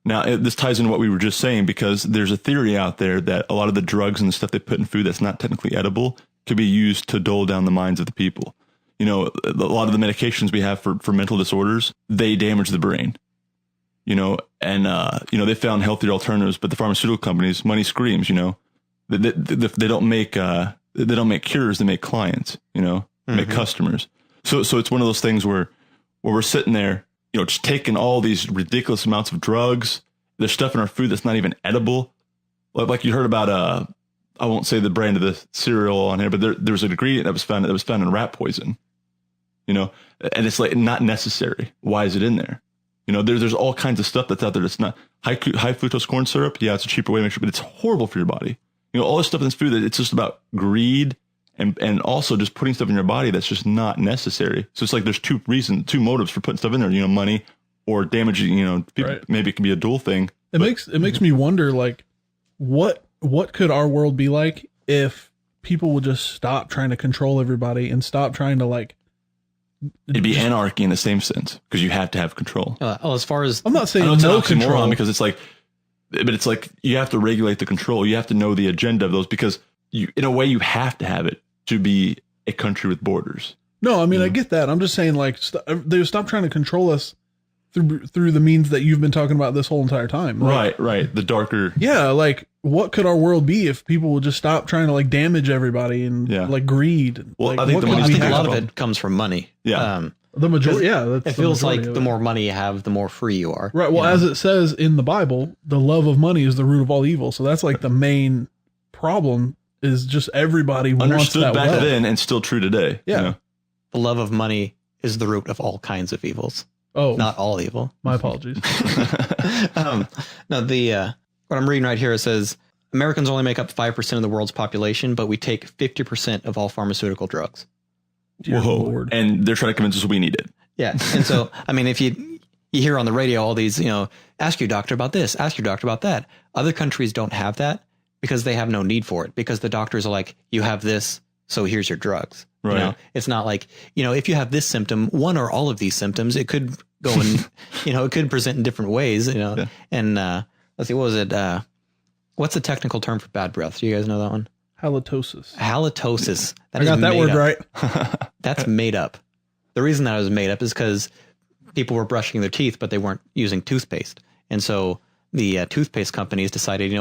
Now, this ties into what we were just saying, because there's a theory out there that a lot of the drugs and the stuff they put in food that's not technically edible could be used to dull down the minds of the people. A lot of the medications we have for mental disorders, they damage the brain. They found healthier alternatives, but the pharmaceutical companies, money screams. They don't make cures, they make clients. Make customers. So it's one of those things where we're sitting there, just taking all these ridiculous amounts of drugs. There's stuff in our food that's not even edible. Like you heard about, I won't say the brand of the cereal on here, but there was an ingredient that was found in rat poison, and it's like not necessary. Why is it in there? There's all kinds of stuff that's out there that's not high fructose corn syrup. Yeah, it's a cheaper way to make sure, but it's horrible for your body. All this stuff in this food, it's just about greed and also just putting stuff in your body that's just not necessary. So it's like there's two motives for putting stuff in there, money or damaging, people. Right. Maybe it can be a dual thing. It makes me wonder, like, what could our world be like if people would just stop trying to control everybody and stop trying to like. It'd be anarchy in the same sense, because you have to have control. As far as I'm not saying no control, because it's like you have to regulate the control. You have to know the agenda of those, because in a way you have to have it to be a country with borders. No, I mean, I get that. I'm just saying, like, they stop trying to control us through the means that you've been talking about this whole entire time. Like, right. The darker. Yeah. Like, what could our world be if people would just stop trying to like damage everybody and like greed? Well, like, I think a lot of it comes from money. Yeah. The majority. Yeah. It feels like the more money you have, the more free you are. Right. Well, as it says in the Bible, the love of money is the root of all evil. So that's like the main problem, is just everybody understood wants that back wealth. then and still true today. Yeah. The love of money is the root of all kinds of evils. Oh, not all evil. My apologies. What I'm reading right here, it says Americans only make up 5% of the world's population, but we take 50% of all pharmaceutical drugs. Dear Whoa. Lord. And they're trying to convince us we need it. Yeah. And so, I mean, if you hear on the radio all these, ask your doctor about this, ask your doctor about that. Other countries don't have that because they have no need for it, because the doctors are like, you have this, so here's your drugs. Right. It's not like, if you have this symptom, one or all of these symptoms, it could go in, it could present in different ways, Yeah. And let's see, what was it? What's the technical term for bad breath? Do you guys know that one? Halitosis. Halitosis. I got that word right. That's made up. The reason that was made up is because people were brushing their teeth, but they weren't using toothpaste. And so the toothpaste companies decided,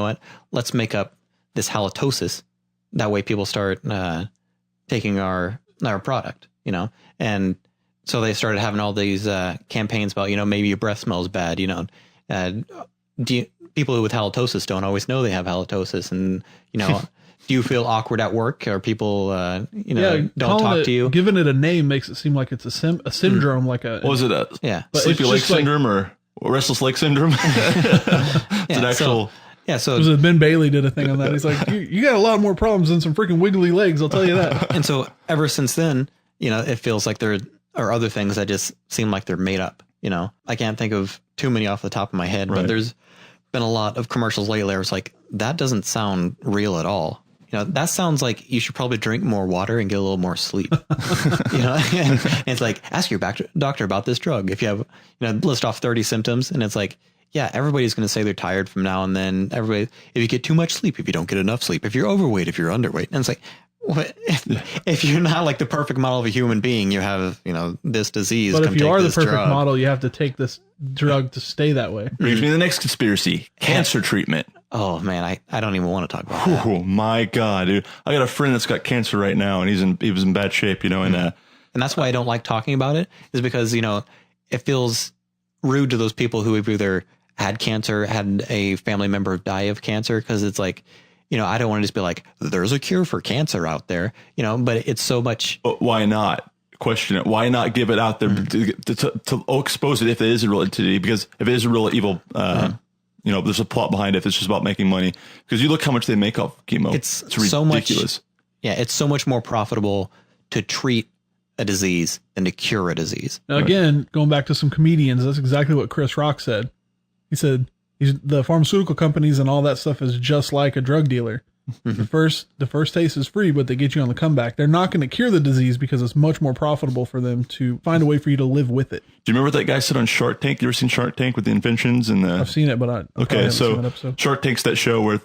let's make up this halitosis. That way people start taking our product, and so they started having all these campaigns about, maybe your breath smells bad, people with halitosis don't always know they have halitosis, and Do you feel awkward at work, or people, don't talk to you? Giving it a name makes it seem like it's a syndrome, like a. What was it? Sleepy Lake syndrome or restless leg syndrome? It's an actual. So it was Ben Bailey did a thing on that. He's like, you got a lot more problems than some freaking wiggly legs. I'll tell you that. And so ever since then, it feels like there are other things that just seem like they're made up. I can't think of too many off the top of my head, but there's been a lot of commercials lately where it's like, that doesn't sound real at all. That sounds like you should probably drink more water and get a little more sleep. And it's like, ask your doctor about this drug. If you have, list off 30 symptoms, and it's like, yeah, everybody's going to say they're tired from now and then. If you get too much sleep, if you don't get enough sleep, if you're overweight, if you're underweight. And it's like, what? If you're not like the perfect model of a human being, you have, this disease. But if you are the perfect model, you have to take this drug to stay that way. Brings me to the next conspiracy: cancer treatment. Oh man, I don't even want to talk about that. Oh my God, dude! I got a friend that's got cancer right now, and he was in bad shape, and that's why I don't like talking about it, is because it feels rude to those people who have either had cancer, had a family member die of cancer, because it's like, I don't want to just be like, there's a cure for cancer out there, but it's so much. But why not question it? Why not give it out there to expose it if it is a real entity? Because if it is a real evil, there's a plot behind it. If it's just about making money, because you look how much they make off chemo. It's ridiculous. So much, it's so much more profitable to treat a disease than to cure a disease. Now, again, going back to some comedians, that's exactly what Chris Rock said. He said the pharmaceutical companies and all that stuff is just like a drug dealer. The first taste is free, but they get you on the comeback. They're not going to cure the disease because it's much more profitable for them to find a way for you to live with it. Do you remember what that guy said on Shark Tank? You ever seen Shark Tank with the inventions and the? I've seen it, but I okay. So Shark Tank's that show where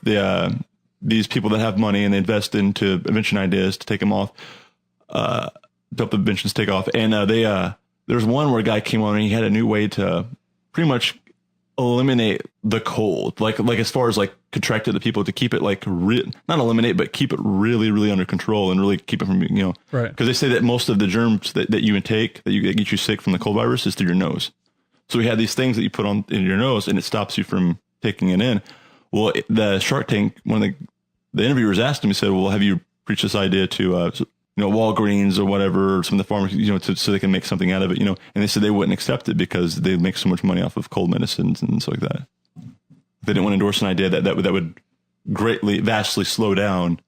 these people that have money and they invest into invention ideas to take them off, to help the inventions take off. And there's one where a guy came on and he had a new way to pretty much eliminate the cold, like as far as like contracted the people, to keep it like not eliminate, but keep it really, really under control and really keep it from right. Because they say that most of the germs that you intake that get you sick from the cold virus is through your nose. So we had these things that you put on in your nose and it stops you from taking it in. Well, the Shark Tank, one of the interviewers asked him, he said, well, have you preached this idea to Walgreens or whatever, or some of the pharmacies, so they can make something out of it, and they said they wouldn't accept it because they make so much money off of cold medicines and stuff like that. They didn't want to endorse an idea that would vastly slow down,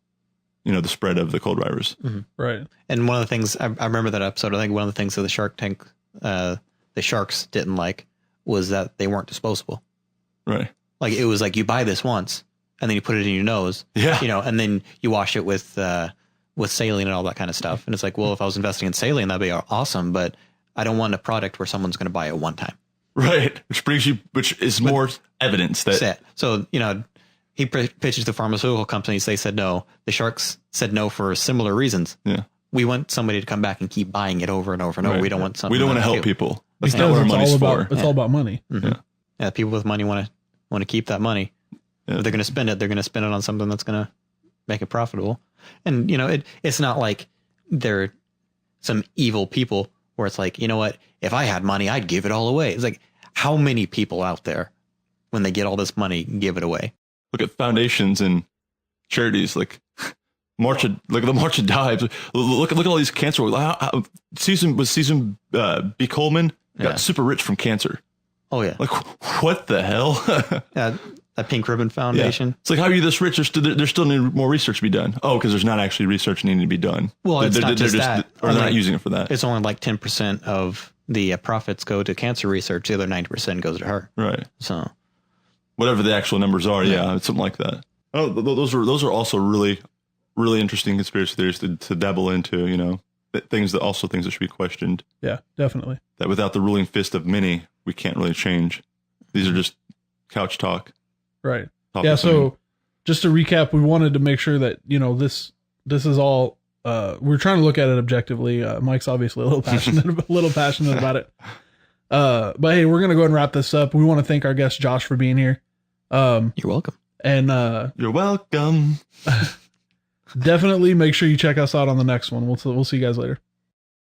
the spread of the cold virus. Mm-hmm. Right. And one of the things I remember that episode, I think one of the things that the Shark Tank, the sharks didn't like was that they weren't disposable. Right. Like it was like you buy this once and then you put it in your nose, and then you wash it with saline and all that kind of stuff. And it's like, well, if I was investing in saline, that'd be awesome, but I don't want a product where someone's going to buy it one time. Right. Which is more evidence that. So, he pitches to pharmaceutical companies. They said no. The sharks said no for similar reasons. Yeah. We want somebody to come back and keep buying it over and over and over. We don't want something. We don't want to help people. That's not what our money's for. It's all about money. Mm-hmm. Yeah. People with money want to keep that money. Yeah. If they're going to spend it, they're going to spend it on something that's going to make it profitable. And, it's not like they're some evil people where it's like, you know what, if I had money, I'd give it all away. It's like, how many people out there, when they get all this money, give it away? Look at foundations and charities like the March of Dives. Look at all these cancer. Susan B. Coleman got super rich from cancer. Oh yeah. Like what the hell? Yeah. That Pink Ribbon Foundation. Yeah. It's like, how are you this rich? There's still need more research to be done. Oh, because there's not actually research needing to be done. Well, it's not just that. Or they're not using it for that. It's only like 10% of the profits go to cancer research. The other 90% goes to her. Right. So whatever the actual numbers are, it's something like that. Oh, those are also really, really interesting conspiracy theories to dabble into, things that should be questioned. Yeah, definitely. That without the ruling fist of many, we can't really change. These are just couch talk. Right. Yeah. So just to recap, we wanted to make sure that, this is all, we're trying to look at it objectively. Mike's obviously a little passionate about it. But hey, we're going to go ahead and wrap this up. We want to thank our guest Josh for being here. You're welcome. And, you're welcome. Definitely make sure you check us out on the next one. We'll see you guys later.